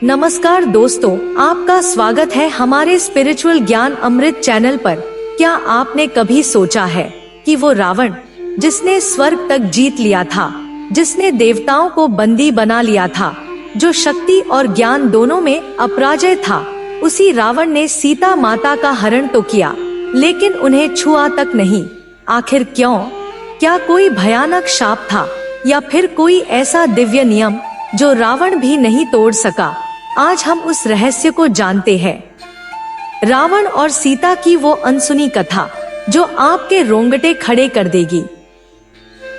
नमस्कार दोस्तों, आपका स्वागत है हमारे स्पिरिचुअल ज्ञान अमृत चैनल पर। क्या आपने कभी सोचा है कि वो रावण जिसने स्वर्ग तक जीत लिया था, जिसने देवताओं को बंदी बना लिया था, जो शक्ति और ज्ञान दोनों में अपराजय था, उसी रावण ने सीता माता का हरण तो किया लेकिन उन्हें छुआ तक नहीं। आखिर क्यों? क्या कोई भयानक शाप था या फिर कोई ऐसा दिव्य नियम जो रावण भी नहीं तोड़ सका? आज हम उस रहस्य को जानते हैं। रावण और सीता की वो अनसुनी कथा जो आपके रोंगटे खड़े कर देगी।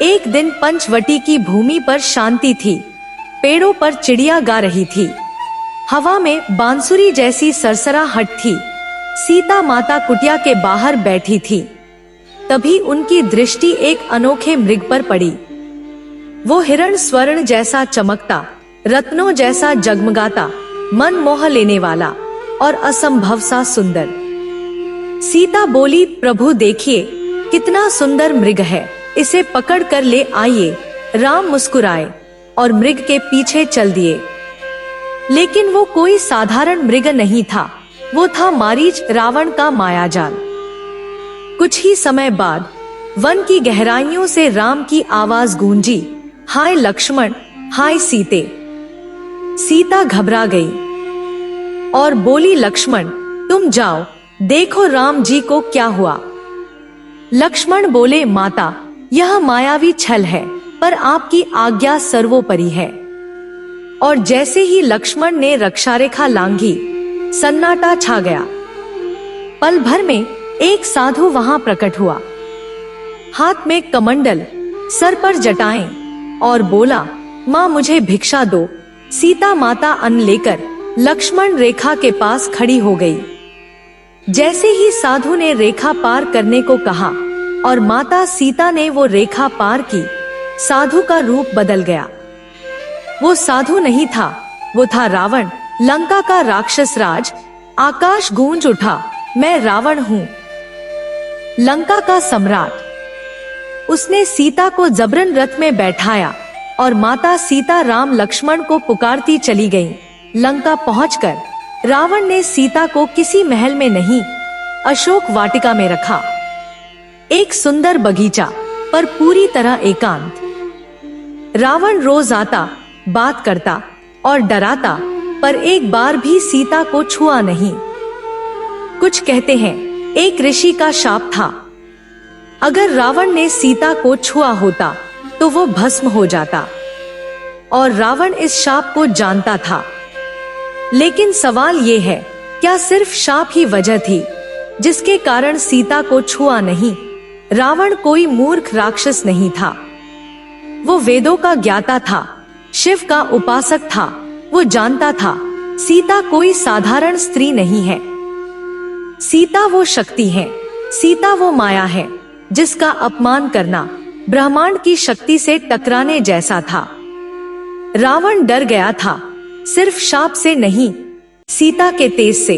एक दिन पंचवटी की भूमि पर शांति थी। पेड़ों पर चिड़िया गा रही थी, हवा में बांसुरी जैसी सरसराहट थी। सीता माता कुटिया के बाहर बैठी थी। तभी उनकी दृष्टि एक अनोखे मृग पर पड़ी। वो हिरण स्वर्ण जैसा चमकता, रत्नों जैसा जगमगाता, मन मोह लेने वाला और असंभव सा सुंदर। सीता बोली, प्रभु देखिए कितना सुंदर मृग है, इसे पकड़ कर ले आइए। राम मुस्कुराए और मृग के पीछे चल दिए। लेकिन वो कोई साधारण मृग नहीं था, वो था मारीच, रावण का मायाजाल। कुछ ही समय बाद वन की गहराइयों से राम की आवाज गूंजी, हाय लक्ष्मण, हाय सीते। सीता घबरा गई और बोली, लक्ष्मण तुम जाओ, देखो राम जी को क्या हुआ। लक्ष्मण बोले, माता यह मायावी छल है, पर आपकी आज्ञा सर्वोपरि है। और जैसे ही लक्ष्मण ने रक्षारेखा लांघी, सन्नाटा छा गया। पल भर में एक साधु वहां प्रकट हुआ, हाथ में कमंडल, सर पर जटाएं, और बोला, माँ मुझे भिक्षा दो। सीता माता अन्न लेकर लक्ष्मण रेखा के पास खड़ी हो गई। जैसे ही साधु ने रेखा पार करने को कहा और माता सीता ने वो रेखा पार की, साधु का रूप बदल गया। वो साधु नहीं था, वो था रावण, लंका का राक्षस राज। आकाश गूंज उठा, मैं रावण हूँ, लंका का सम्राट। उसने सीता को जबरन रथ में बैठाया और माता सीता राम लक्ष्मण को पुकारती चली गईं। लंका पहुंचकर रावण ने सीता को किसी महल में नहीं, अशोक वाटिका में रखा। एक सुंदर बगीचा, पर पूरी तरह एकांत। रावण रोज आता, बात करता और डराता, पर एक बार भी सीता को छुआ नहीं। कुछ कहते हैं एक ऋषि का शाप था। अगर रावण ने सीता को छुआ होता तो वो भस्म हो जाता, और रावण इस शाप को जानता था। लेकिन सवाल ये है, क्या सिर्फ शाप ही वजह थी जिसके कारण सीता को छुआ नहीं? रावण कोई मूर्ख राक्षस नहीं था, वो वेदों का ज्ञाता था, शिव का उपासक था। वो जानता था सीता कोई साधारण स्त्री नहीं है। सीता वो शक्ति है, सीता वो माया है जिसका अपमान करना ब्रह्मांड की शक्ति से टकराने जैसा था। रावण डर गया था, सिर्फ शाप से नहीं, सीता के तेज से।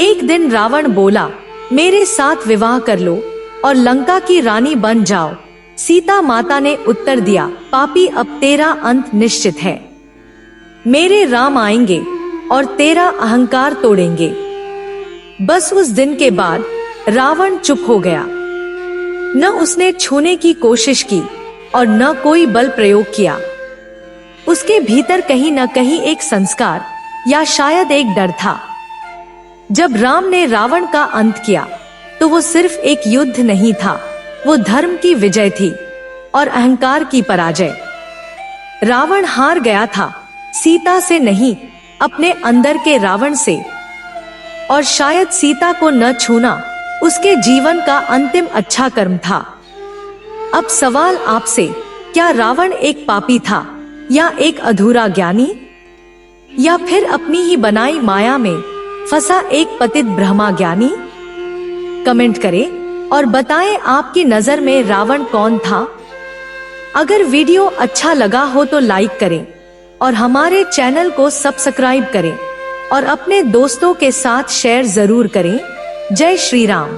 एक दिन रावण बोला, मेरे साथ विवाह कर लो और लंका की रानी बन जाओ। सीता माता ने उत्तर दिया, पापी अब तेरा अंत निश्चित है। मेरे राम आएंगे और तेरा अहंकार तोड़ेंगे। बस उस दिन के बाद रावण चुप हो गया। न उसने छूने की कोशिश की और न कोई बल प्रयोग किया। उसके भीतर कहीं न कहीं एक संस्कार या शायद एक डर था। जब राम ने रावण का अंत किया तो वो सिर्फ एक युद्ध नहीं था, वो धर्म की विजय थी और अहंकार की पराजय। रावण हार गया था, सीता से नहीं, अपने अंदर के रावण से। और शायद सीता को न छूना उसके जीवन का अंतिम अच्छा कर्म था। अब सवाल आपसे, क्या रावण एक पापी था या एक अधूरा ज्ञानी, या फिर अपनी ही बनाई माया में फंसा एक पतित ब्रह्मा ज्ञानी? कमेंट करें और बताएं आपकी नजर में रावण कौन था। अगर वीडियो अच्छा लगा हो तो लाइक करें और हमारे चैनल को सब्सक्राइब करें और अपने दोस्तों के साथ शेयर जरूर करें। जय श्री राम।